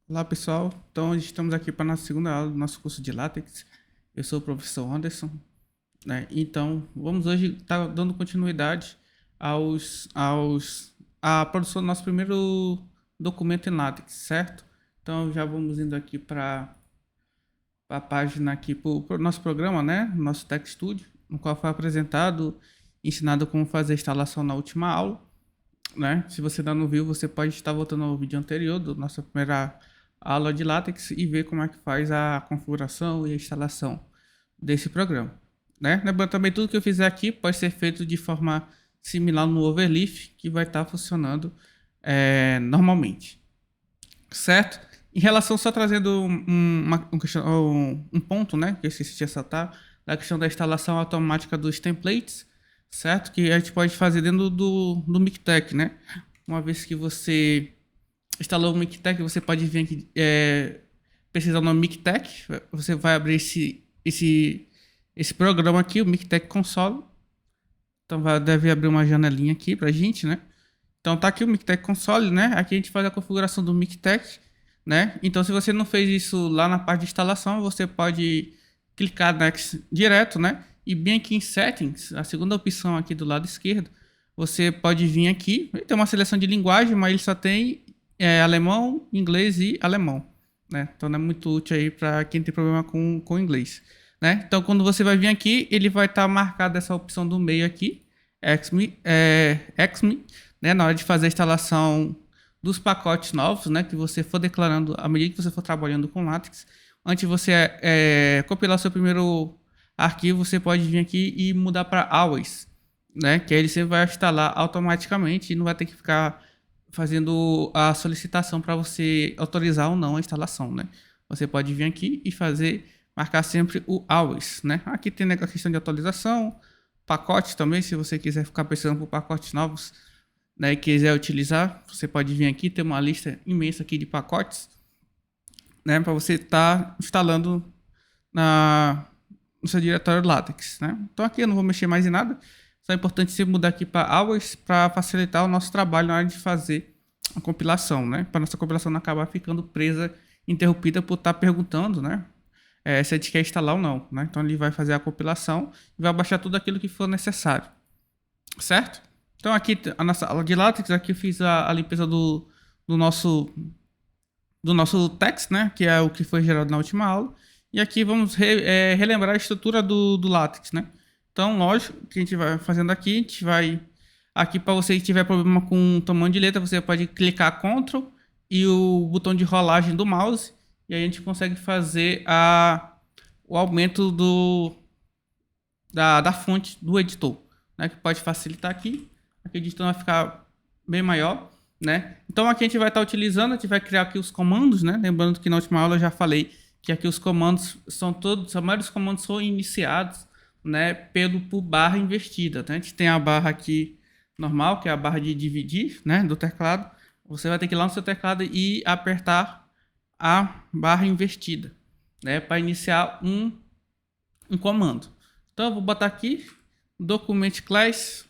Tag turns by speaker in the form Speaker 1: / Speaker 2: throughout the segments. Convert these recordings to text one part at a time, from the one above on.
Speaker 1: Olá pessoal, então estamos aqui para a nossa segunda aula do nosso curso de LaTeX. Eu sou o professor Anderson, né? Então vamos hoje estar dando continuidade à produção do nosso primeiro documento em LaTeX, certo? Então já vamos indo aqui para a página aqui para o nosso programa, né? Nosso Tech Studio, no qual foi apresentado, ensinado como fazer a instalação na última aula, né? Se você ainda não viu, você pode estar voltando ao vídeo anterior da nossa primeira aula de LaTeX e ver como é que faz a configuração e a instalação desse programa, né? Lembrando também, tudo que eu fizer aqui pode ser feito de forma similar no Overleaf, que vai estar funcionando normalmente, certo? Em relação, só trazendo um ponto, né, que eu esqueci de ressaltar, da questão da instalação automática dos templates, certo? Que a gente pode fazer dentro do Mixtex, né? Uma vez que você instalou o Mixtex, você pode vir aqui, pesquisar o nome Mixtex, você vai abrir esse programa aqui, o Mixtex Console. Então deve abrir uma janelinha aqui pra gente, né? Então tá aqui o Mixtex Console, né? Aqui a gente faz a configuração do Mixtex, né? Então se você não fez isso lá na parte de instalação, você pode clicar Next direto, né? E bem aqui em Settings, a segunda opção aqui do lado esquerdo, você pode vir aqui, ele tem uma seleção de linguagem, mas ele só tem alemão, inglês e alemão, né? Então não é muito útil aí para quem tem problema com inglês, né? Então quando você vai vir aqui, ele vai estar marcado essa opção do meio aqui, Xme, né? Na hora de fazer a instalação dos pacotes novos, né? Que você for declarando à medida que você for trabalhando com LaTeX. Antes de você compilar o seu primeiro arquivo, você pode vir aqui e mudar para Always, né? Que aí ele sempre vai instalar automaticamente e não vai ter que ficar fazendo a solicitação para você autorizar ou não a instalação, né? Você pode vir aqui e marcar sempre o Always, né? Aqui tem a questão de atualização, pacotes também, se você quiser ficar pensando por pacotes novos, né, e quiser utilizar, você pode vir aqui, tem uma lista imensa aqui de pacotes, né, para você estar instalando no seu diretório LaTeX, né? Então aqui eu não vou mexer mais em nada, só é importante você mudar aqui para Hours para facilitar o nosso trabalho na hora de fazer a compilação, né? Para nossa compilação não acabar ficando presa, interrompida por estar perguntando, né? Se a gente quer instalar ou não, né? Então ele vai fazer a compilação e vai baixar tudo aquilo que for necessário, certo? Então aqui a nossa aula de LaTeX, aqui eu fiz a limpeza do nosso text, né? Que é o que foi gerado na última aula. E aqui vamos relembrar a estrutura do LaTeX, né? Então, lógico, o que a gente vai fazendo aqui, a gente vai... Aqui, para você que tiver problema com tamanho de letra, você pode clicar Ctrl e o botão de rolagem do mouse. E aí a gente consegue fazer o aumento da fonte do editor, né? Que pode facilitar aqui. Aqui o editor vai ficar bem maior, né? Então aqui a gente vai estar utilizando, a gente vai criar aqui os comandos, né? Lembrando que na última aula eu já falei que aqui os comandos a maioria dos comandos são iniciados, né, por barra invertida, né? A gente tem a barra aqui normal, que é a barra de dividir, né, do teclado. Você vai ter que ir lá no seu teclado e apertar a barra invertida, né, para iniciar um comando. Então eu vou botar aqui document class,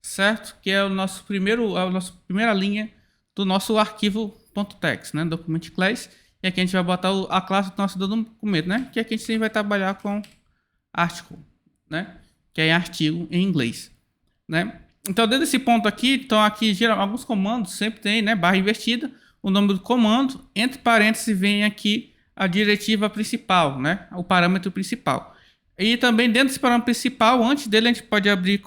Speaker 1: certo? Que é a nossa primeira linha do nosso arquivo .text, né? Document class. E aqui a gente vai botar a classe do nosso documento, né? Que aqui a gente sempre vai trabalhar com article, né? Que é artigo em inglês, né? Então, desde esse ponto aqui, então aqui alguns comandos sempre tem, né? Barra invertida, o nome do comando, entre parênteses vem aqui a diretiva principal, né? O parâmetro principal. E também dentro desse parâmetro principal, antes dele a gente pode abrir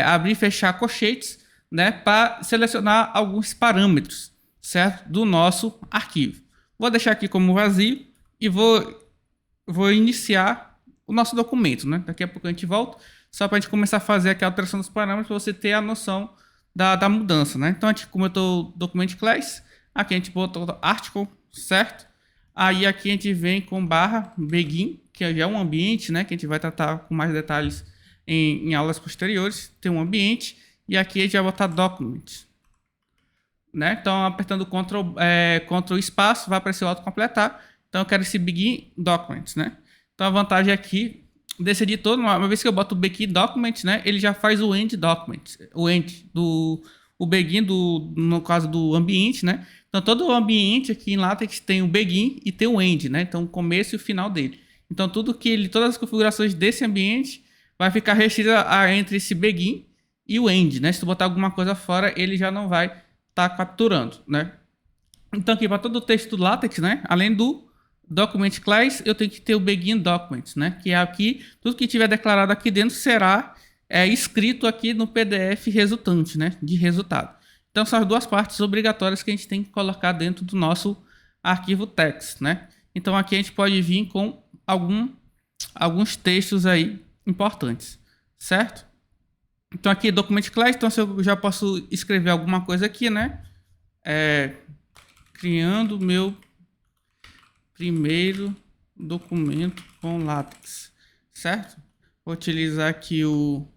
Speaker 1: abrir e fechar colchetes, né, para selecionar alguns parâmetros, certo, do nosso arquivo. Vou deixar aqui como vazio e vou iniciar o nosso documento, né? Daqui a pouco a gente volta, só para a gente começar a fazer aqui a alteração dos parâmetros, para você ter a noção da mudança, né? Então, a gente comentou document class, aqui a gente botou article, certo? Aí aqui a gente vem com barra begin, que já é um ambiente, né, que a gente vai tratar com mais detalhes em aulas posteriores. Tem um ambiente e aqui a gente vai botar document, né? Então, apertando Ctrl espaço, vai aparecer o autocompletar. Então, eu quero esse begin document, né? Então, a vantagem aqui desse editor, uma vez que eu boto o begin document, né, ele já faz o end document, o end o begin no caso do ambiente, né? Então, todo o ambiente aqui em LaTeX tem o begin e tem o end, né? Então, o começo e o final dele. Então, todas as configurações desse ambiente vai ficar restrita entre esse begin e o end, né? Se tu botar alguma coisa fora, ele já não vai estar capturando, né? Então, aqui, para todo o texto do LaTeX, né? Além do document class, eu tenho que ter o begin document, né? Que é aqui, tudo que tiver declarado aqui dentro será escrito aqui no PDF resultante, né? De resultado. Então, são as duas partes obrigatórias que a gente tem que colocar dentro do nosso arquivo text, né? Então, aqui a gente pode vir com alguns textos aí importantes, certo? Então, aqui document class, então se eu já posso escrever alguma coisa aqui, né? Criando meu primeiro documento com LaTeX, certo? Vou utilizar aqui o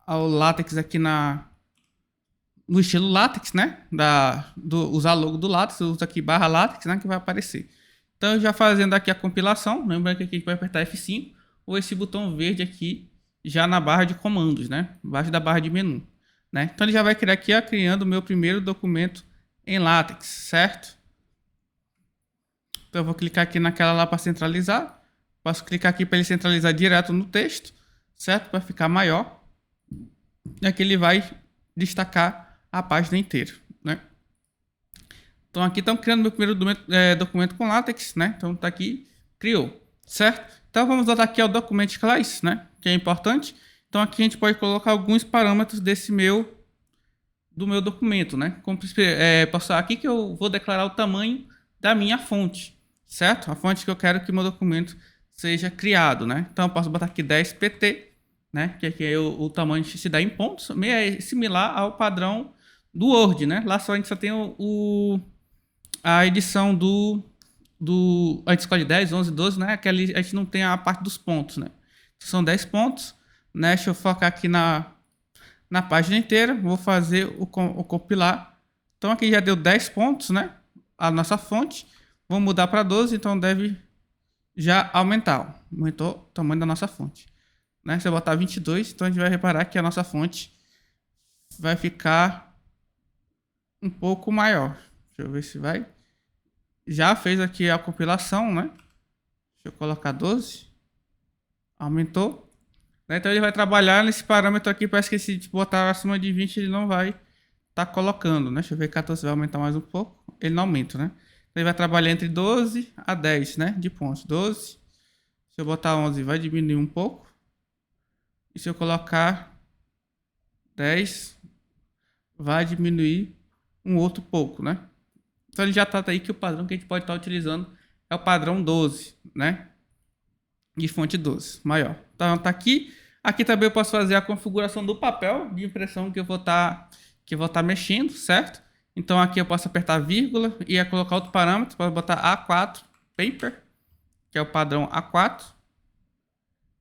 Speaker 1: LaTeX aqui no estilo LaTeX, né? Usar logo do LaTeX, eu uso aqui /LaTeX, né? Que vai aparecer. Então, já fazendo aqui a compilação, lembrando que aqui a gente vai apertar F5 ou esse botão verde aqui já na barra de comandos, né? Embaixo da barra de menu, né? Então, ele já vai criar aqui, ó, criando o meu primeiro documento em LaTeX, certo? Então, eu vou clicar aqui naquela lá para centralizar. Posso clicar aqui para ele centralizar direto no texto, certo? Para ficar maior. E aqui ele vai destacar a página inteira, né? Então, aqui estamos criando meu primeiro documento com LaTeX, né? Então, tá aqui, criou, certo? Então, vamos voltar aqui ao document class, né? Que é importante. Então, aqui a gente pode colocar alguns parâmetros do meu documento, né? Como, passar aqui que eu vou declarar o tamanho da minha fonte, certo? A fonte que eu quero que meu documento seja criado, né? Então, eu posso botar aqui 10 pt, né? Que aqui é o tamanho que se dá em pontos, é similar ao padrão do Word, né? Lá a gente só tem a edição a gente escolhe 10, 11, 12, né? Que ali a gente não tem a parte dos pontos, né? São 10 pontos, né? Deixa eu focar aqui na página inteira, vou fazer o compilar. Então, aqui já deu 10 pontos, né? A nossa fonte. Vou mudar para 12, então deve já aumentar. Aumentou o tamanho da nossa fonte, né? Se eu botar 22, então a gente vai reparar que a nossa fonte vai ficar um pouco maior. Deixa eu ver se vai. Já fez aqui a compilação, né? Deixa eu colocar 12. Aumentou. Então ele vai trabalhar nesse parâmetro aqui. Parece que se botar acima de 20 ele não vai estar colocando, né? Deixa eu ver, 14 vai aumentar mais um pouco. Ele não aumenta, né? Ele vai trabalhar entre 12 a 10, né? De pontos. 12. Se eu botar 11 vai diminuir um pouco. E se eu colocar 10 vai diminuir um outro pouco, né? Então ele já trata aí que o padrão que a gente pode estar utilizando é o padrão 12, né? De fonte 12, maior. Então tá aqui. Aqui também eu posso fazer a configuração do papel de impressão que eu vou estar mexendo, certo? Então aqui eu posso apertar vírgula e colocar outro parâmetro, posso botar A4 paper, que é o padrão A4,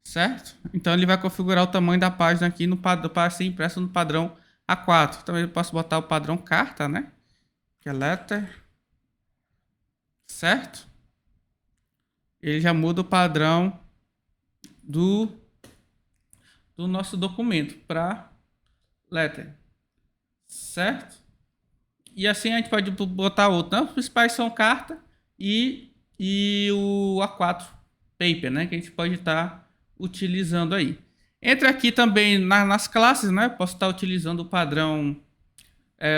Speaker 1: certo? Então ele vai configurar o tamanho da página aqui para ser impresso no padrão A4. Também eu posso botar o padrão carta, né? Que é letter, certo? Ele já muda o padrão do nosso documento para letter, certo? E assim a gente pode botar outro. Então, os principais são carta e o A4 paper, né? Que a gente pode estar utilizando aí. Entra aqui também nas classes, né? Posso estar utilizando o padrão,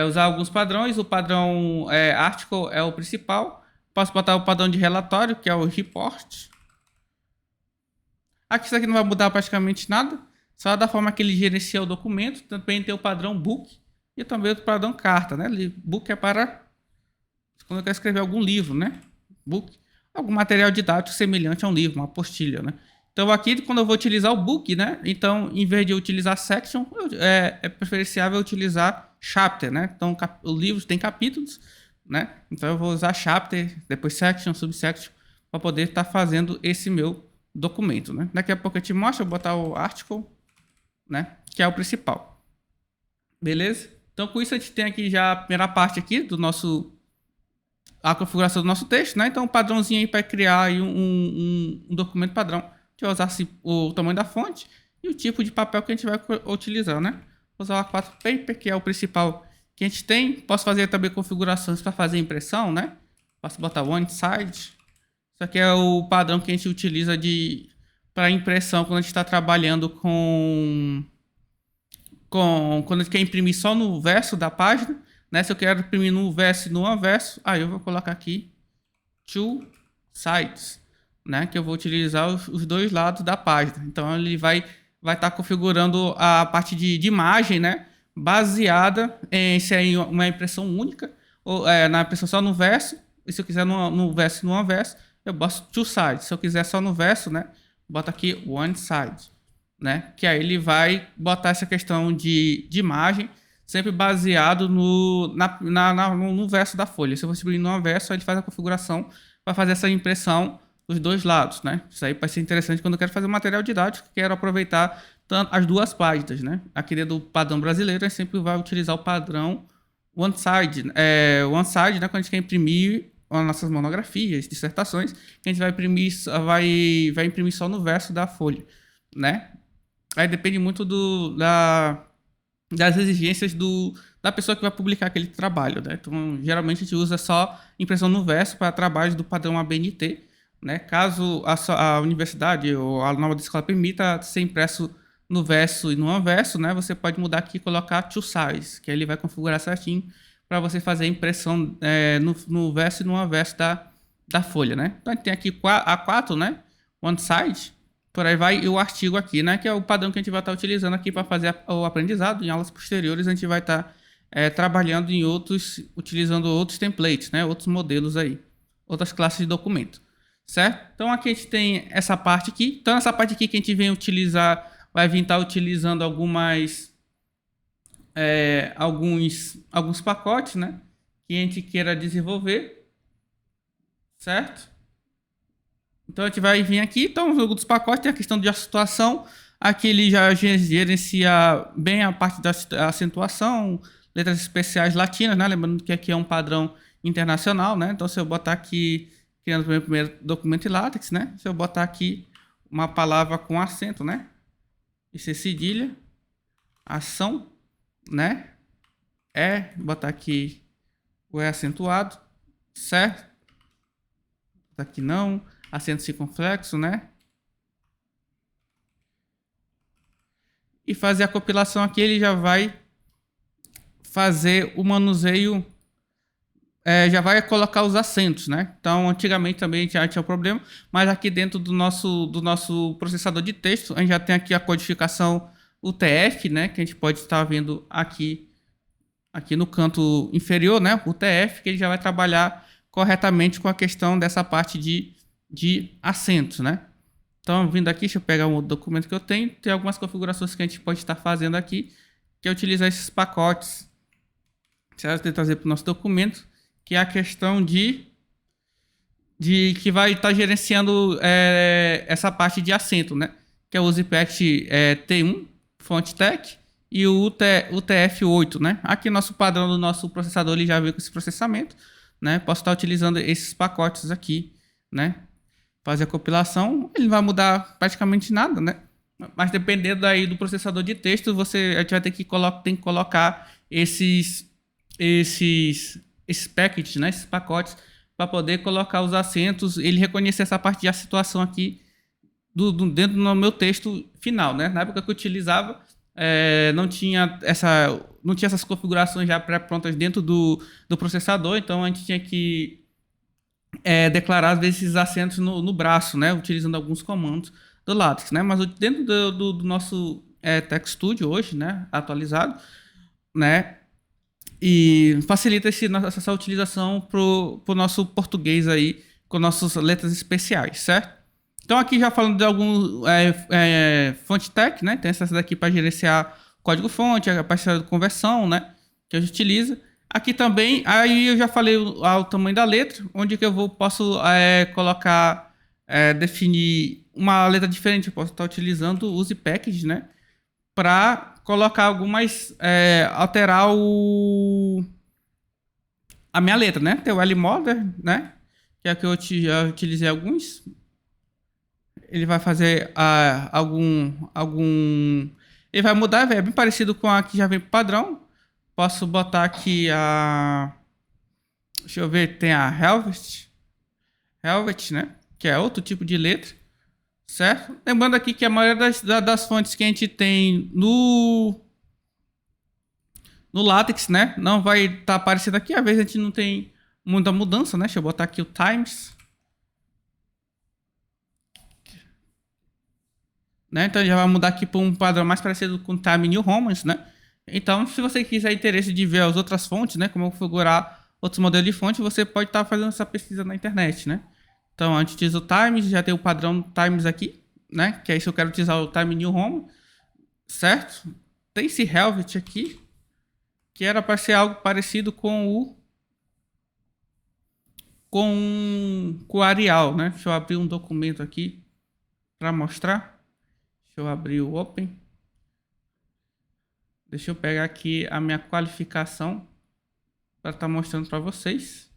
Speaker 1: usar alguns padrões. O padrão article é o principal. Posso botar o padrão de relatório, que é o report. Aqui isso aqui não vai mudar praticamente nada. Só da forma que ele gerencia o documento. Também tem o padrão book e também o padrão carta, né? Book é para quando eu quero escrever algum livro, né? Book, algum material didático semelhante a um livro, uma apostila, né? Então aqui quando eu vou utilizar o book, né? Então em vez de eu utilizar section, é preferenciável utilizar chapter, né? Então o livro tem capítulos, né? Então eu vou usar chapter, depois section, subsection, para poder estar fazendo esse meu documento, né? Daqui a pouco eu te mostro, eu vou botar o article, né? Que é o principal. Beleza? Então com isso a gente tem aqui já a primeira parte aqui do a configuração do nosso texto, né? Então o padrãozinho aí para criar aí um documento padrão. A gente vai usar o tamanho da fonte e o tipo de papel que a gente vai utilizar, né? Vou usar o A4 Paper, que é o principal que a gente tem. Posso fazer também configurações para fazer impressão, né? Posso botar one side. Isso aqui é o padrão que a gente utiliza para impressão quando a gente está trabalhando quando a gente quer imprimir só no verso da página, né? Se eu quero imprimir no verso e no anverso, aí eu vou colocar aqui two sides, né? Que eu vou utilizar os dois lados da página. Então ele vai estar configurando a parte de imagem, né? Baseada em se é uma impressão única ou na impressão só no verso. E se eu quiser no verso e no anverso, eu boto two sides. Se eu quiser só no verso, né? Bota aqui one side, né? Que aí ele vai botar essa questão de imagem sempre baseado no verso da folha. Se você imprimir no anverso, ele faz a configuração para fazer essa impressão dos dois lados, né? Isso aí pode ser interessante quando eu quero fazer um material didático, quero aproveitar as duas páginas, né? Aqui dentro do padrão brasileiro, a gente sempre vai utilizar o padrão one side, né? Quando a gente quer imprimir as nossas monografias, dissertações, que a gente vai imprimir só no verso da folha, né? Aí depende muito das exigências da pessoa que vai publicar aquele trabalho, né? Então, geralmente a gente usa só impressão no verso para trabalhos do padrão ABNT, né? Caso a universidade ou a norma da escola permita ser impresso no verso e no anverso, né? Você pode mudar aqui e colocar two sides, que aí ele vai configurar certinho para você fazer a impressão no verso e no anverso da folha, né? Então a gente tem aqui A4, né? One side, por aí vai, e o artigo aqui, né? Que é o padrão que a gente vai estar utilizando aqui para fazer o aprendizado. Em aulas posteriores a gente vai estar trabalhando utilizando outros templates, né? Outros modelos aí, outras classes de documento, certo? Então aqui a gente tem essa parte aqui. Então essa parte aqui que a gente vai vir estar utilizando alguns pacotes, né? Que a gente queira desenvolver, certo? Então a gente vai vir aqui, então o jogo dos pacotes tem a questão de acentuação. Aqui ele já gerencia bem a parte da acentuação, letras especiais latinas, né? Lembrando que aqui é um padrão internacional, né? Então se eu botar aqui, criando o meu primeiro documento em LaTeX, né? Se eu botar aqui uma palavra com acento, né? Isso é cedilha, ação, né? Botar aqui o acentuado, certo? Botar aqui não, acento circunflexo, né? E fazer a compilação aqui, ele já vai fazer o manuseio, já vai colocar os acentos, né? Então, antigamente também já tinha um problema, mas aqui dentro do nosso processador de texto, a gente já tem aqui a codificação UTF, né? Que a gente pode estar vendo aqui no canto inferior, né? O UTF, que ele já vai trabalhar corretamente com a questão dessa parte de acentos, né? Então, vindo aqui, deixa eu pegar um outro documento que eu tenho. Tem algumas configurações que a gente pode estar fazendo aqui, que é utilizar esses pacotes, certo? De trazer para o nosso documento, que é a questão de que vai estar gerenciando essa parte de acento, né? Que é o UZPact T1, Font Tech, e o UTF-8, né? Aqui nosso padrão do nosso processador ele já veio com esse processamento, né? Posso estar utilizando esses pacotes aqui, né? Fazer a compilação, ele não vai mudar praticamente nada, né? Mas dependendo aí do processador de texto, a gente vai ter que colocar esses packages, né? Esses pacotes, para poder colocar os acentos, ele reconhecer essa parte de acentuação aqui dentro do meu texto final, né? Na época que eu utilizava, não tinha essas configurações já pré-prontas dentro do processador, então a gente tinha que declarar às vezes esses acentos no braço, né? Utilizando alguns comandos do LaTeX, né? Mas dentro do nosso Text Studio hoje, né? Atualizado, né? E facilita essa utilização pro nosso português aí, com nossas letras especiais, certo? Então aqui já falando de algum fonte tech, né? Tem essa daqui para gerenciar código fonte, a parte de conversão, né? Que a gente utiliza. Aqui também, aí eu já falei o tamanho da letra, onde que posso colocar, definir uma letra diferente. Eu posso estar utilizando o use package, né? Para colocar algumas, alterar a minha letra, né? Tem o L-Modder, né? Que é que eu já utilizei alguns. Ele vai fazer algum Ele vai mudar, é bem parecido com a que já vem padrão. Posso botar aqui a... Deixa eu ver, tem a Helvet, né? Que é outro tipo de letra, certo? Lembrando aqui que a maioria das fontes que a gente tem no LaTeX, né? Não vai estar aparecendo aqui. Às vezes a gente não tem muita mudança, né? Deixa eu botar aqui o Times. Né? Então já vai mudar aqui para um padrão mais parecido com Time New Roman, né? Então, se você quiser interesse de ver as outras fontes, né? Como configurar outros modelos de fonte, você pode estar fazendo essa pesquisa na internet, né? Então, a gente utiliza o Times, já tem o padrão Times aqui, né? Que aí se eu quero utilizar o Time New Roman, certo? Tem esse Helvet aqui, que era para ser algo parecido com o Arial, né? Deixa eu abrir um documento aqui para mostrar. Deixa eu abrir o Open. Deixa eu pegar aqui a minha qualificação para estar mostrando para vocês.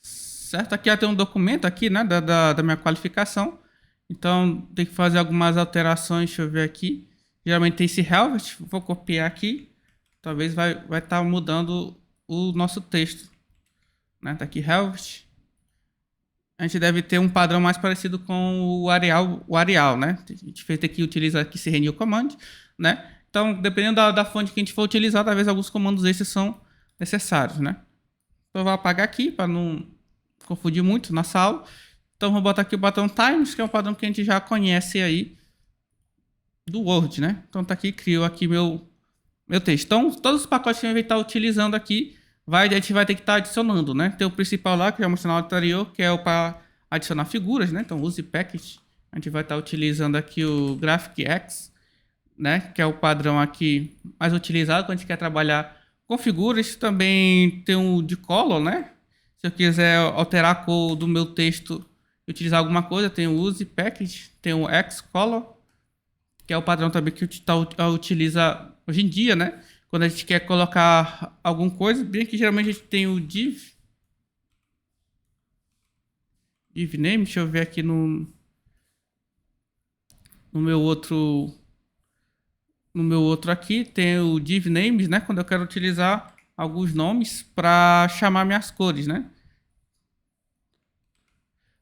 Speaker 1: Certo? Aqui já tem um documento aqui, né, da minha qualificação. Então, tem que fazer algumas alterações. Deixa eu ver aqui. Geralmente tem esse Helvet. Vou copiar aqui. Talvez vai estar mudando o nosso texto. Né? Tá aqui Helvet. A gente deve ter um padrão mais parecido com o Arial, né? A gente vai ter que utilizar aqui esse renew command, né? Então, dependendo da fonte que a gente for utilizar, talvez alguns comandos esses são necessários, né? Então, eu vou apagar aqui para não confundir muito na sala. Então, vou botar aqui o botão Times, que é um padrão que a gente já conhece aí do Word, né? Então, tá aqui, criou aqui meu texto. Então, todos os pacotes que a gente vai estar utilizando aqui, a gente vai ter que estar adicionando, né? Tem o principal lá, que eu já mostrei na anterior, que é o para adicionar figuras, né? Então, use package. A gente vai estar utilizando aqui o GraphicX, né? Que é o padrão aqui mais utilizado quando a gente quer trabalhar com figuras. Também tem o de color, né? Se eu quiser alterar a cor do meu texto e utilizar alguma coisa, tem o use package, tem o Xcolor, que é o padrão também que utiliza hoje em dia, né? Quando a gente quer colocar alguma coisa, bem que geralmente a gente tem o div name. Deixa eu ver aqui no meu outro aqui, tem o div names, né? Quando eu quero utilizar alguns nomes para chamar minhas cores, né?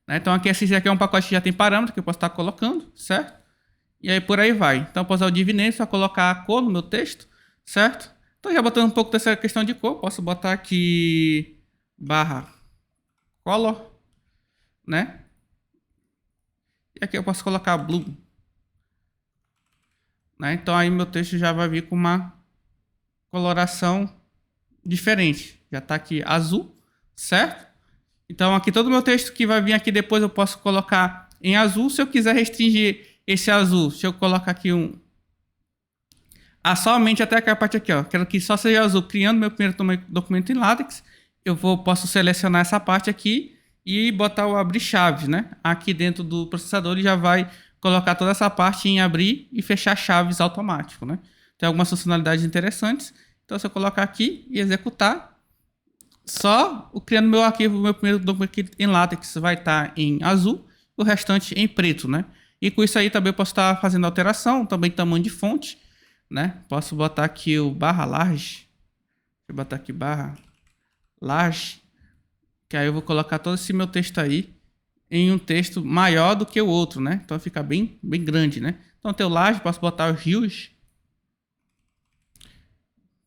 Speaker 1: Então aqui esse aqui é um pacote que já tem parâmetro que eu posso estar colocando, certo? E aí por aí vai. Então eu posso usar o div name para colocar a cor no meu texto, certo? Então já botando um pouco dessa questão de cor, posso botar aqui /color, né? E aqui eu posso colocar blue, né? Então aí meu texto já vai vir com uma coloração diferente. Já está aqui azul, certo? Então aqui todo o meu texto que vai vir aqui depois eu posso colocar em azul. Se eu quiser restringir esse azul, se eu colocar aqui somente até aquela parte aqui, ó. Quero que só seja azul. Criando meu primeiro documento em LaTeX, posso selecionar essa parte aqui e botar o abrir chaves, né? Aqui dentro do processador ele já vai colocar toda essa parte em abrir e fechar chaves automático, né? Tem algumas funcionalidades interessantes. Então, se eu colocar aqui e executar, só criando meu arquivo, meu primeiro documento em LaTeX vai estar em azul, o restante em preto, né? E com isso aí também eu posso estar fazendo alteração, também tamanho de fonte, né? Posso botar aqui o /large. Deixa eu botar aqui /large, que aí eu vou colocar todo esse meu texto aí em um texto maior do que o outro, né? Então fica bem grande, né? Então tem o large, posso botar o huge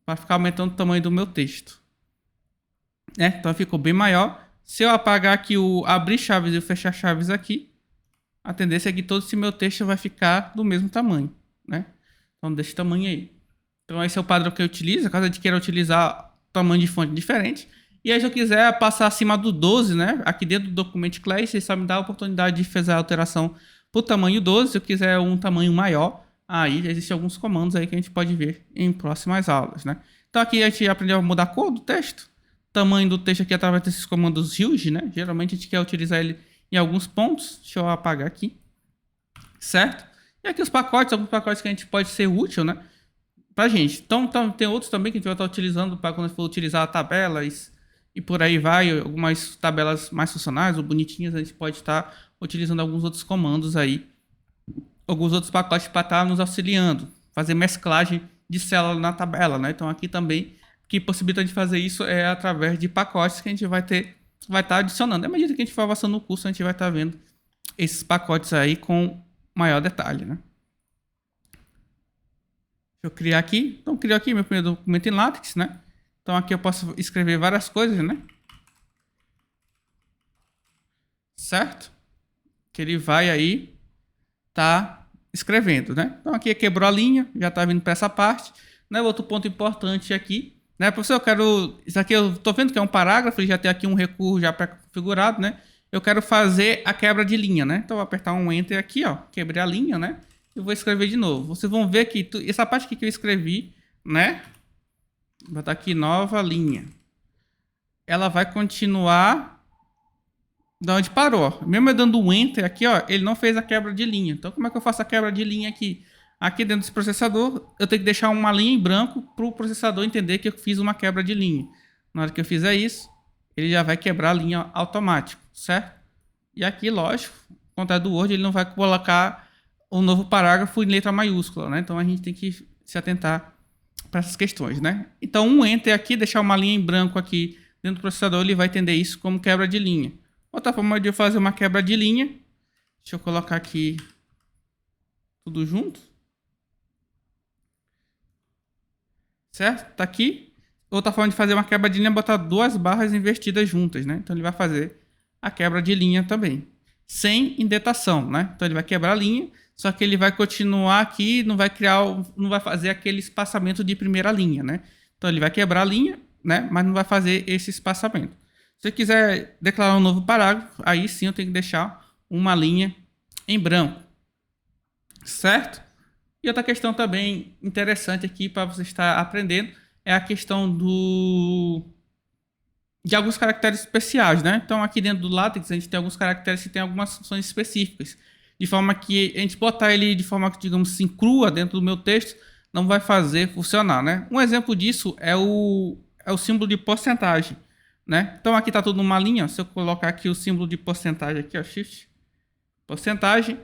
Speaker 1: para ficar aumentando o tamanho do meu texto, né? Então ficou bem maior. Se eu apagar aqui o abrir chaves e o fechar chaves aqui, a tendência é que todo esse meu texto vai ficar do mesmo tamanho, né? Então desse tamanho aí. Então esse é o padrão que eu utilizo, caso a gente queira utilizar tamanho de fonte diferente. E aí se eu quiser passar acima do 12, né? Aqui dentro do documento class, ele só me dá a oportunidade de fazer a alteração para o tamanho 12. Se eu quiser um tamanho maior, aí existem alguns comandos aí que a gente pode ver em próximas aulas, né? Então aqui a gente aprendeu a mudar a cor do texto, tamanho do texto aqui através desses comandos huge, né? Geralmente a gente quer utilizar ele em alguns pontos. Deixa eu apagar aqui, certo? E aqui os pacotes, alguns pacotes que a gente pode ser útil, né? Pra gente. Então tem outros também que a gente vai estar utilizando para quando for utilizar tabelas e por aí vai, algumas tabelas mais funcionais ou bonitinhas, a gente pode estar utilizando alguns outros comandos aí, alguns outros pacotes para estar nos auxiliando, fazer mesclagem de célula na tabela, né? Então aqui também, que possibilita de fazer isso é através de pacotes que a gente vai estar adicionando. À medida que a gente for avançando no curso, a gente vai estar vendo esses pacotes aí com maior detalhe, né? Deixa eu criar aqui. Então, criou aqui meu primeiro documento em LaTeX, né? Então, aqui eu posso escrever várias coisas, né? Certo? Que ele vai aí tá escrevendo, né? Então, aqui quebrou a linha, já tá vindo para essa parte, né? Outro ponto importante aqui, né? Professor, eu quero... Isso aqui eu tô vendo que é um parágrafo, ele já tem aqui um recurso já pré-configurado, né? Eu quero fazer a quebra de linha, né? Então, eu vou apertar um Enter aqui, ó. Quebrei a linha, né? Eu vou escrever de novo. Vocês vão ver que essa parte aqui que eu escrevi, né? Vou botar aqui nova linha. Ela vai continuar da onde parou. Mesmo eu dando um Enter aqui, ó, ele não fez a quebra de linha. Então, como é que eu faço a quebra de linha aqui? Aqui dentro desse processador, eu tenho que deixar uma linha em branco para o processador entender que eu fiz uma quebra de linha. Na hora que eu fizer isso, ele já vai quebrar a linha automático, certo? E aqui, lógico, ao contrário do Word, ele não vai colocar um novo parágrafo em letra maiúscula, né? Então a gente tem que se atentar para essas questões, né? Então um Enter aqui, deixar uma linha em branco aqui dentro do processador, ele vai entender isso como quebra de linha. Outra forma de eu fazer uma quebra de linha, deixa eu colocar aqui tudo junto. Certo? Tá aqui. Outra forma de fazer uma quebra de linha é botar duas barras invertidas juntas, né? Então ele vai fazer a quebra de linha também, sem indentação, né? Então ele vai quebrar a linha, só que ele vai continuar aqui, não vai fazer aquele espaçamento de primeira linha, né? Então ele vai quebrar a linha, né? Mas não vai fazer esse espaçamento. Se você quiser declarar um novo parágrafo, aí sim eu tenho que deixar uma linha em branco, certo? E outra questão também interessante aqui para você estar aprendendo é a questão de alguns caracteres especiais, né? Então aqui dentro do LaTeX a gente tem alguns caracteres que tem algumas funções específicas, de forma que a gente botar ele de forma, digamos assim, crua dentro do meu texto não vai fazer funcionar, né? Um exemplo disso é o símbolo de porcentagem, né? Então aqui está tudo numa linha, se eu colocar aqui o símbolo de porcentagem aqui, ó, Shift, porcentagem,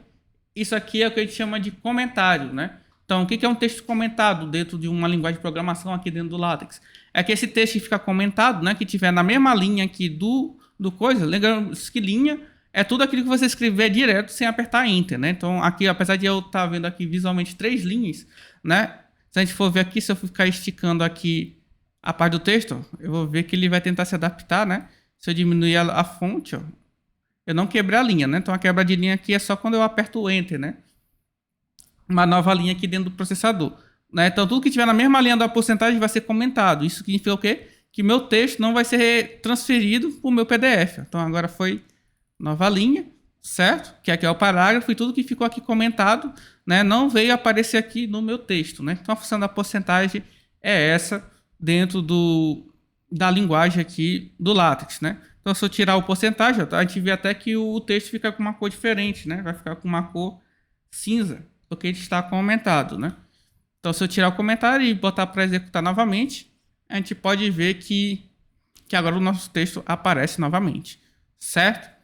Speaker 1: isso aqui é o que a gente chama de comentário, né? Então, o que é um texto comentado dentro de uma linguagem de programação aqui dentro do LaTeX? É que esse texto que fica comentado, né, que tiver na mesma linha aqui do coisa, lembrando que linha é tudo aquilo que você escrever direto sem apertar Enter, né? Então, aqui, apesar de eu estar vendo aqui visualmente 3 linhas, né? Se a gente for ver aqui, se eu ficar esticando aqui a parte do texto, eu vou ver que ele vai tentar se adaptar, né? Se eu diminuir a fonte, ó, eu não quebrei a linha, né? Então a quebra de linha aqui é só quando eu aperto o Enter, né? Uma nova linha aqui dentro do processador, né? Então tudo que tiver na mesma linha da porcentagem vai ser comentado. Isso significa o quê? Que meu texto não vai ser transferido para o meu PDF. Então agora foi nova linha, certo? Que aqui é o parágrafo e tudo que ficou aqui comentado, né? Não veio aparecer aqui no meu texto, né? Então a função da porcentagem é essa dentro da linguagem aqui do LaTeX, né? Então, se eu tirar o porcentagem, a gente vê até que o texto fica com uma cor diferente, né? Vai ficar com uma cor cinza, porque ele está comentado, né? Então, se eu tirar o comentário e botar para executar novamente, a gente pode ver que agora o nosso texto aparece novamente, certo?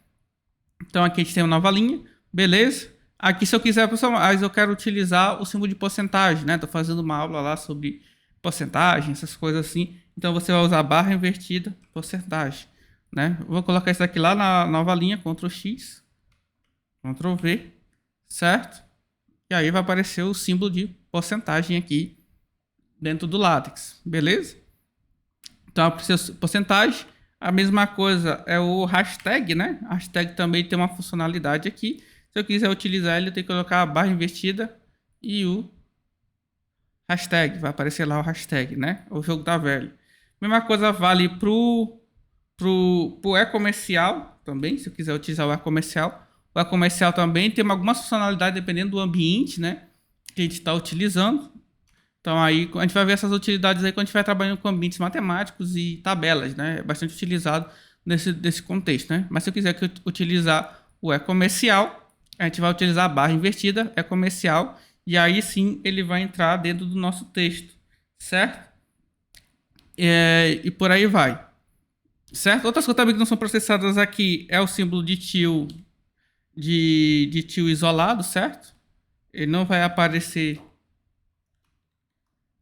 Speaker 1: Então, aqui a gente tem uma nova linha, beleza? Aqui, se eu quiser, mas eu quero utilizar o símbolo de porcentagem, né? Estou fazendo uma aula lá sobre porcentagem, essas coisas assim. Então, você vai usar a barra invertida, porcentagem, né? Eu vou colocar isso aqui lá na nova linha, Ctrl X, Ctrl V, certo? E aí vai aparecer o símbolo de porcentagem aqui dentro do LaTeX, beleza? Então, a porcentagem, a mesma coisa é o hashtag, né? Hashtag também tem uma funcionalidade aqui. Se eu quiser utilizar ele, eu tenho que colocar a barra invertida e o hashtag, vai aparecer lá o hashtag, né? O jogo tá velho. Mesma coisa vale pro e-comercial também, se eu quiser utilizar o e-comercial. O e-comercial também tem algumas funcionalidades dependendo do ambiente, né, que a gente está utilizando. Então aí a gente vai ver essas utilidades aí quando a gente vai trabalhando com ambientes matemáticos e tabelas, né? É bastante utilizado nesse contexto, né? Mas se eu quiser utilizar o e-comercial, a gente vai utilizar a barra invertida, e-comercial, e aí sim ele vai entrar dentro do nosso texto, certo? E por aí vai. certo? Outras coisas também que não são processadas aqui é o símbolo de tio, de tio isolado, certo? Ele não vai aparecer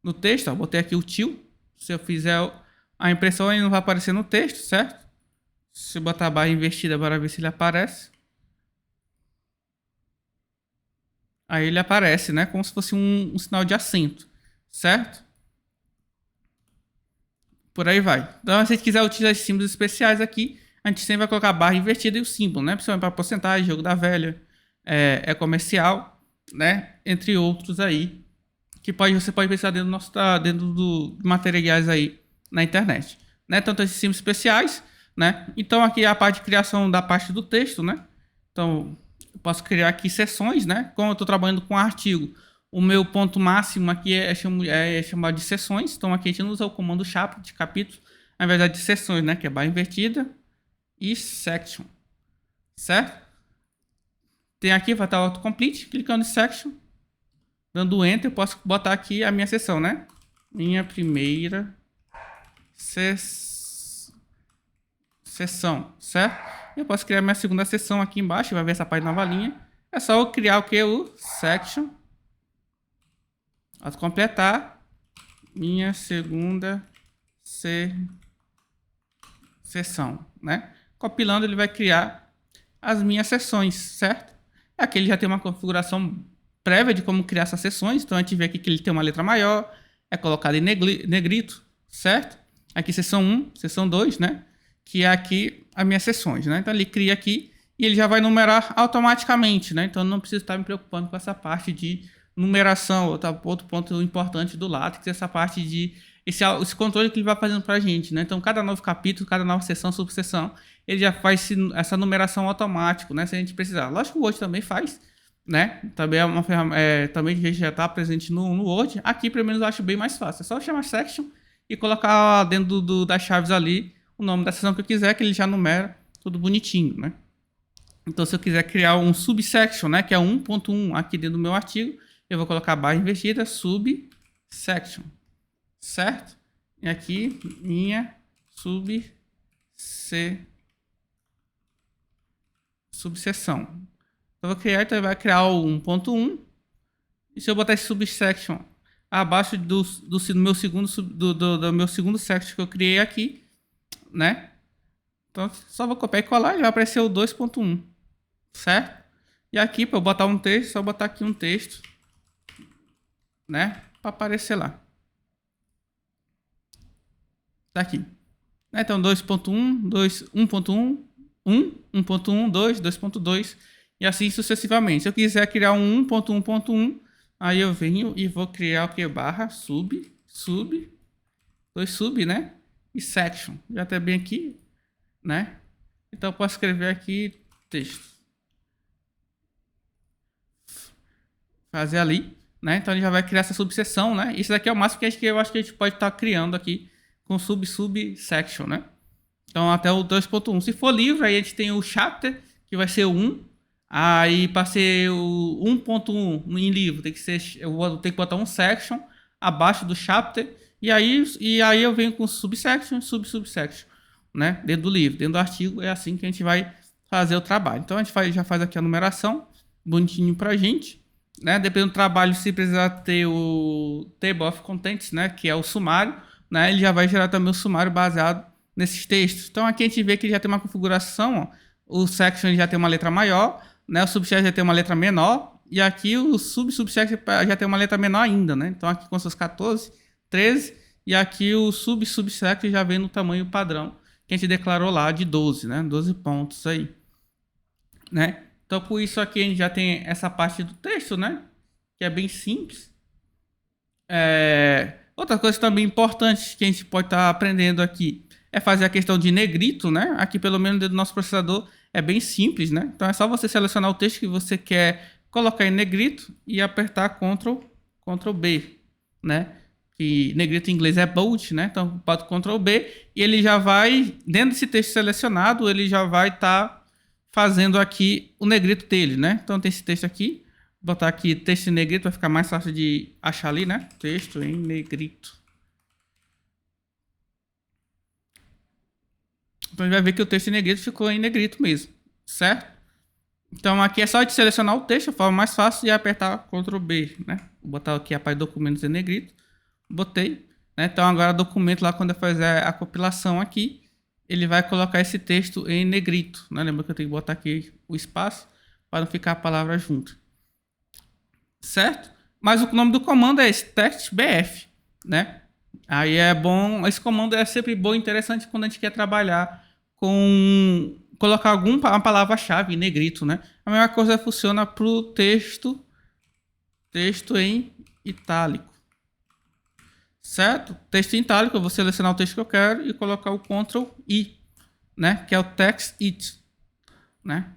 Speaker 1: no texto, ó, botei aqui o tio. Se eu fizer a impressão, ele não vai aparecer no texto, certo? Se eu botar a barra invertida para ver se ele aparece. Aí ele aparece, né? Como se fosse um sinal de acento, certo? Por aí vai. Então, se a gente quiser utilizar esses símbolos especiais aqui, a gente sempre vai colocar a barra invertida e o símbolo, né? Principalmente para porcentagem, jogo da velha, é comercial, né? Entre outros aí, que você pode pensar dentro do materiais aí na internet, né? Tanto esses símbolos especiais, né? Então aqui é a parte de criação da parte do texto, né? Então eu posso criar aqui seções, né? Como eu estou trabalhando com artigo, o meu ponto máximo aqui é chamado de seções. Então aqui a gente usa o comando chapa de capítulo, ao invés de seções, né? Que é barra invertida e section, certo? Tem aqui, vai estar autocomplete, clicando em section, dando enter, eu posso botar aqui a minha seção, né? Minha primeira seção, certo? Eu posso criar minha segunda seção aqui embaixo, vai ver essa parte nova linha. É só eu criar o que? O section. Completar minha segunda seção, né? Compilando, ele vai criar as minhas seções, certo? Aqui ele já tem uma configuração prévia de como criar essas seções. Então a gente vê aqui que ele tem uma letra maior, é colocado em negrito, certo? Aqui seção 1, seção 2, né? Que é aqui as minhas seções, né? Então ele cria aqui e ele já vai numerar automaticamente, né? Então não preciso estar me preocupando com essa parte de numeração. Outro ponto importante do LaTeX é essa parte de esse controle que ele vai fazendo para a gente, né? Então cada novo capítulo, cada nova seção, subseção, ele já faz essa numeração automática, né? Se a gente precisar. Lógico que o Word também faz, né? Também é uma ferramenta, também a gente já está presente no Word. Aqui, pelo menos, eu acho bem mais fácil. É só chamar section e colocar dentro das chaves ali o nome da seção que eu quiser, que ele já numera tudo bonitinho, né? Então, se eu quiser criar um subsection, né? Que é 1.1 aqui dentro do meu artigo, eu vou colocar barra invertida, subsection, certo? E aqui, minha subseção. Então, eu vou criar, então vai criar o 1.1. E se eu botar esse subsection abaixo do meu segundo section que eu criei aqui, né? Então, só vou copiar e colar e vai aparecer o 2.1, certo? E aqui, para eu botar um texto, só botar aqui um texto, né? Para aparecer lá. Tá aqui. Então, 2.1, 1.1, 1.1, 2, 2.2 e assim sucessivamente. Se eu quiser criar um 1.1.1, aí eu venho e vou criar o que? Barra sub, 2 sub, né? E section. Já tá bem aqui, né? Então eu posso escrever aqui texto. Fazer ali, né? Então ele já vai criar essa subseção, né? Isso daqui é o máximo que eu acho que a gente pode estar criando aqui com subsection, né? Então até o 2.1. Se for livre, aí a gente tem o chapter, que vai ser o 1. Aí para ser o 1.1 em livro, eu vou ter que botar um section abaixo do chapter. E aí eu venho com subsection, subsection, né? Dentro do livro, dentro do artigo, é assim que a gente vai fazer o trabalho. Então a gente já faz aqui a numeração, bonitinho pra gente, né? Dependendo do trabalho, se precisar ter o Table of Contents, né? Que é o sumário, né? Ele já vai gerar também o sumário baseado nesses textos. Então aqui a gente vê que ele já tem uma configuração, ó. O section já tem uma letra maior, né? O subsection já tem uma letra menor, e aqui o subsection já tem uma letra menor ainda, né? Então aqui com seus 14, 13, e aqui o subsection já vem no tamanho padrão que a gente declarou lá de 12, né? 12 pontos aí, né? Então por isso aqui a gente já tem essa parte do texto, né? Que é bem simples. Outra coisa também importante que a gente pode estar aprendendo aqui é fazer a questão de negrito, né? Aqui pelo menos dentro do nosso processador é bem simples, né? Então é só você selecionar o texto que você quer colocar em negrito e apertar Ctrl B, né? Que negrito em inglês é bold, né? Então bota Ctrl B e ele já vai, dentro desse texto selecionado, ele já vai estar fazendo aqui o negrito dele, né? Então tem esse texto aqui, vou botar aqui texto em negrito, vai ficar mais fácil de achar ali, né? Texto em negrito. Então, ele vai ver que o texto em negrito ficou em negrito mesmo, certo? Então, aqui é só de selecionar o texto, a forma mais fácil, e apertar Ctrl B, né? Vou botar aqui a parte de documentos em negrito. Botei, né? Então, agora documento lá, quando eu fizer a compilação aqui, ele vai colocar esse texto em negrito, né? Lembra que eu tenho que botar aqui o espaço para não ficar a palavra junto. Certo? Mas o nome do comando é esse, textbf, né? Aí é bom, esse comando é sempre bom e interessante quando a gente quer trabalhar com colocar alguma palavra-chave em negrito, né? A mesma coisa funciona para o texto em itálico. Certo? Texto em itálico, eu vou selecionar o texto que eu quero e colocar o Ctrl I, né? Que é o text it, né?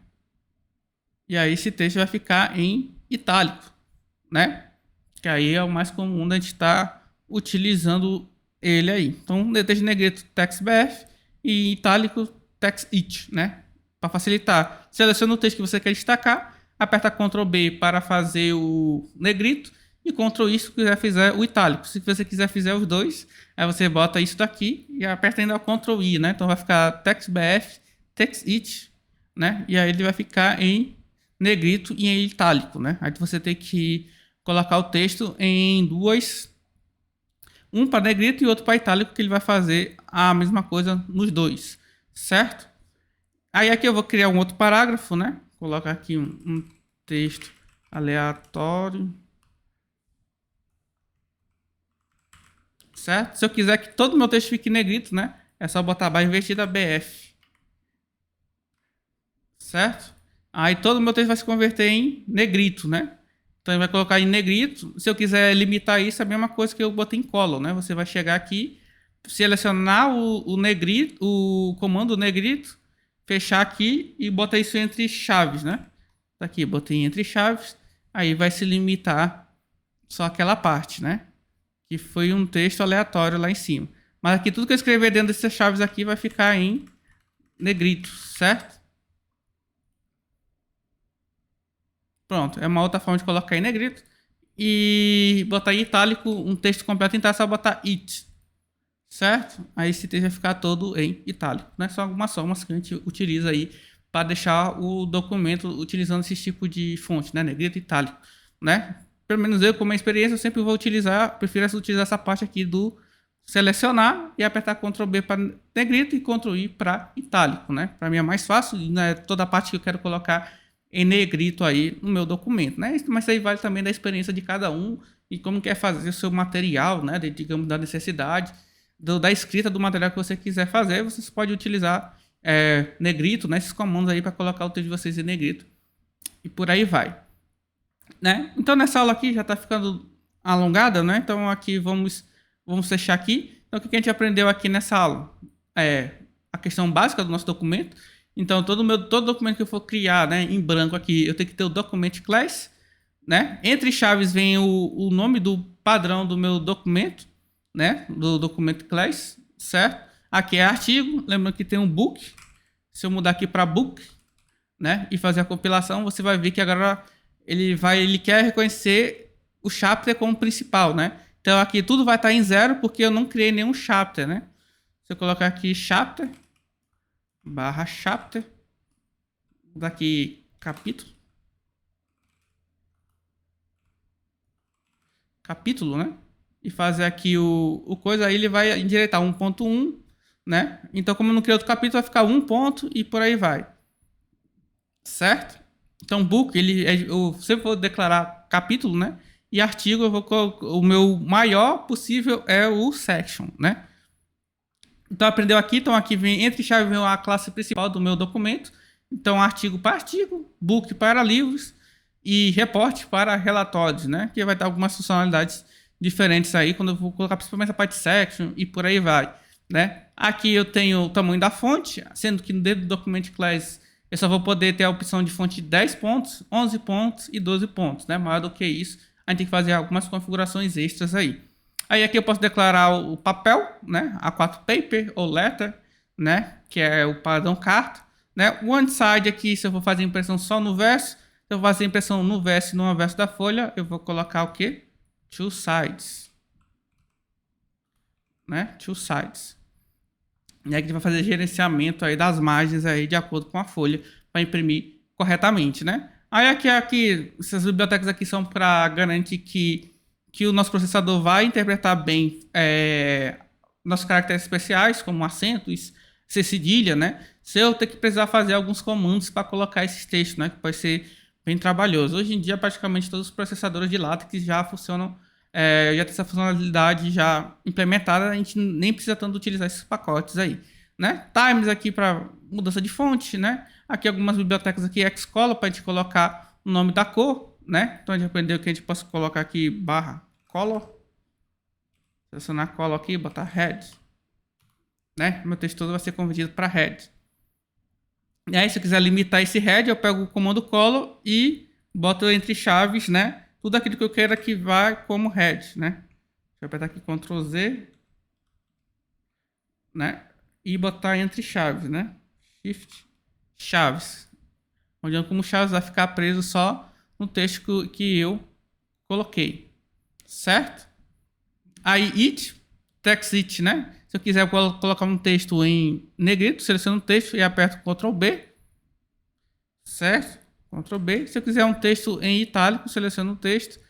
Speaker 1: E aí esse texto vai ficar em itálico, né? Que aí é o mais comum da gente estar utilizando ele aí. Então, texto em negrito, textbf, e em itálico, text it, né? Para facilitar. Seleciona o texto que você quer destacar, aperta Ctrl B para fazer o negrito e Ctrl I se você fizer o itálico. Se você quiser fazer os dois, aí você bota isso daqui e aperta ainda o Ctrl I, né? Então vai ficar textbf, text it, né? E aí ele vai ficar em negrito e em itálico, né? Aí você tem que colocar o texto em duas, um para negrito e outro para itálico, que ele vai fazer a mesma coisa nos dois, certo? Aí aqui eu vou criar um outro parágrafo, né? Colocar aqui um texto aleatório, certo? Se eu quiser que todo o meu texto fique em negrito, né? É só botar barra invertida BF, certo? Aí todo o meu texto vai se converter em negrito, né? Então ele vai colocar em negrito. Se eu quiser limitar isso, é a mesma coisa que eu botei em color, né? Você vai chegar aqui, selecionar o negrito, o comando negrito, fechar aqui e botar isso entre chaves, né? Tá aqui, botei entre chaves. Aí vai se limitar só aquela parte, né? Que foi um texto aleatório lá em cima. Mas aqui tudo que eu escrever dentro dessas chaves aqui vai ficar em negrito, certo? Pronto, é uma outra forma de colocar em negrito. E botar em itálico, um texto completo em itálico, é só botar it, certo? Aí esse texto vai ficar todo em itálico, né? São algumas formas que a gente utiliza aí para deixar o documento utilizando esse tipo de fonte, né? Negrito e itálico, né? Pelo menos eu, com a minha experiência, eu sempre vou utilizar, prefiro utilizar essa parte aqui do selecionar e apertar Ctrl B para negrito e Ctrl I para itálico, né? Para mim é mais fácil, né? Toda a parte que eu quero colocar em negrito aí no meu documento, né? Mas isso aí vale também da experiência de cada um e como quer fazer o seu material, né? Digamos, da necessidade, da escrita do material que você quiser fazer, vocês podem utilizar negrito, né? Esses comandos aí para colocar o texto de vocês em negrito e por aí vai, né? Então nessa aula aqui já está ficando alongada, né? Então aqui vamos fechar aqui. Então o que a gente aprendeu aqui nessa aula é a questão básica do nosso documento. Então, todo documento que eu for criar, né, em branco aqui, eu tenho que ter o document class, né? Entre chaves vem o nome do padrão do meu documento, né? Do document class, certo? Aqui é artigo, lembrando que tem um book. Se eu mudar aqui para book, né, e fazer a compilação, você vai ver que agora ele quer reconhecer o chapter como principal, né? Então aqui tudo vai estar em 0 porque eu não criei nenhum chapter, né? Se eu colocar aqui chapter barra chapter, daqui capítulo, né? E fazer aqui o coisa, aí ele vai endireitar 1.1, né? Então, como eu não criei outro capítulo, vai ficar 1 ponto e por aí vai. Certo? Então, book, eu sempre vou declarar capítulo, né? E artigo, o meu maior possível é o section, né? Então, aprendeu aqui. Então, aqui vem, entre chaves, vem a classe principal do meu documento. Então, artigo para artigo, book para livros e report para relatórios, né? Que vai dar algumas funcionalidades diferentes aí, quando eu vou colocar principalmente a parte section e por aí vai, né? Aqui eu tenho o tamanho da fonte, sendo que dentro do document class eu só vou poder ter a opção de fonte de 10 pontos, 11 pontos e 12 pontos, né? Maior do que isso, a gente tem que fazer algumas configurações extras aí. Aí aqui eu posso declarar o papel, né? A4 paper ou letter, né? Que é o padrão carta, né? O one side aqui, se eu vou fazer impressão só no verso, se eu vou fazer impressão no verso e no verso da folha, eu vou colocar o quê? Two sides, né? Two sides, E aí a gente vai fazer gerenciamento aí das margens aí de acordo com a folha para imprimir corretamente, né? Aí aqui essas bibliotecas aqui são para garantir que o nosso processador vai interpretar bem nossos caracteres especiais, como acentos, ser cedilha, né? Se eu ter que precisar fazer alguns comandos para colocar esses textos, né? Que pode ser bem trabalhoso. Hoje em dia, praticamente todos os processadores de látex já funcionam, já tem essa funcionalidade já implementada, a gente nem precisa tanto utilizar esses pacotes aí, né? Times aqui para mudança de fonte, né? Aqui algumas bibliotecas aqui, Xcolor, para a gente colocar o nome da cor, né? Então a gente aprendeu que a gente pode colocar aqui /color, selecionar color aqui, botar red, né? Meu texto todo vai ser convertido para red. E aí, se eu quiser limitar esse red, eu pego o comando color e boto entre chaves, né? Tudo aquilo que eu queira que vá como red, né? Deixa eu apertar aqui Ctrl Z, né? E botar entre chaves, né? Shift, chaves. Onde como chaves vai ficar preso só no texto que eu coloquei, certo? Aí it, text it, né? Se eu quiser colocar um texto em negrito, seleciono o texto e aperto Ctrl B, certo? Ctrl B. Se eu quiser um texto em itálico, seleciono o texto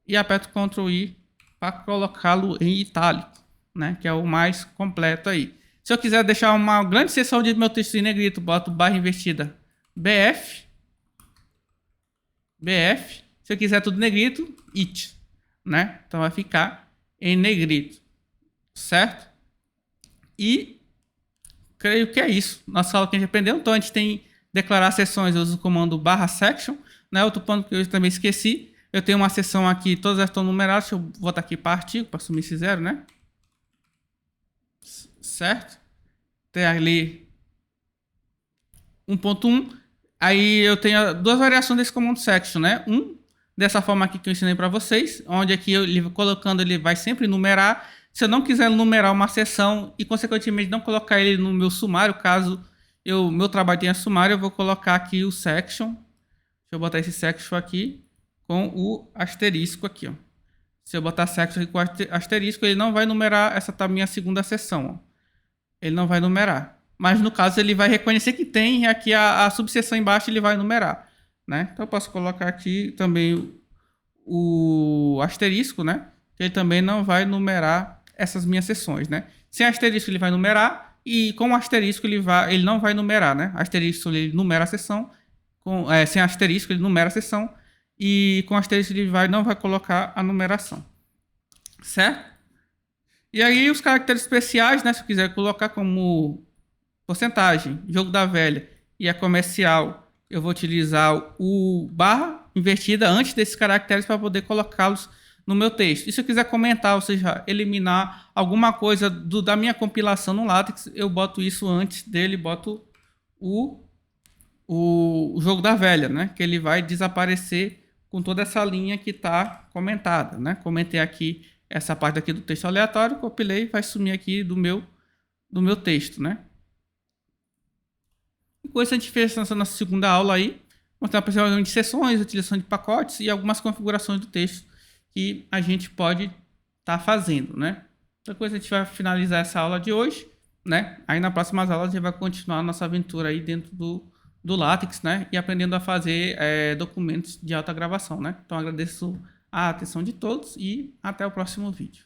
Speaker 1: e aperto Ctrl I para colocá-lo em itálico, né? Que é o mais completo aí. Se eu quiser deixar uma grande seção de meu texto em negrito, boto barra invertida BF. BF. Se eu quiser tudo negrito, it, né? Então vai ficar em negrito, certo? E creio que é isso. Nossa aula que a gente aprendeu. Então a gente tem declarar seções, eu uso o comando /section, né? Outro ponto que eu também esqueci, eu tenho uma seção aqui, todas elas estão numeradas, deixa eu botar aqui para artigo, para assumir esse zero, né? Certo? Tem ali 1.1, aí eu tenho duas variações desse comando section, né? Dessa forma aqui que eu ensinei para vocês, onde aqui eu colocando ele vai sempre numerar. Se eu não quiser numerar uma seção e consequentemente não colocar ele no meu sumário, caso meu trabalho tenha sumário, eu vou colocar aqui o section. Deixa eu botar esse section aqui com o asterisco aqui, ó. Se eu botar section aqui com asterisco, ele não vai numerar essa tá minha segunda seção, ó. Ele não vai numerar. Mas no caso ele vai reconhecer que tem, e aqui a subseção embaixo ele vai numerar, né? Então eu posso colocar aqui também o asterisco, né? Que ele também não vai numerar essas minhas seções, né? Sem asterisco ele vai numerar e com asterisco ele não vai numerar, né? Asterisco ele numera a seção, sem asterisco ele numera a seção e com asterisco ele não vai colocar a numeração, certo? E aí os caracteres especiais, né? Se eu quiser colocar como porcentagem, jogo da velha e a comercial, eu vou utilizar o barra invertida antes desses caracteres para poder colocá-los no meu texto. E se eu quiser comentar, ou seja, eliminar alguma coisa da minha compilação no LaTeX, eu boto isso antes dele, boto o jogo da velha, né? Que ele vai desaparecer com toda essa linha que está comentada, né? Comentei aqui essa parte aqui do texto aleatório, compilei, vai sumir aqui do meu texto, né? E com isso a gente fez essa nossa segunda aula aí, mostrando a apresentação de seções, utilização de pacotes e algumas configurações do texto que a gente pode estar fazendo, né? Depois a gente vai finalizar essa aula de hoje, né? Aí nas próximas aulas a gente vai continuar a nossa aventura aí dentro do LaTeX, né? E aprendendo a fazer documentos de alta gravação, né? Então agradeço a atenção de todos e até o próximo vídeo.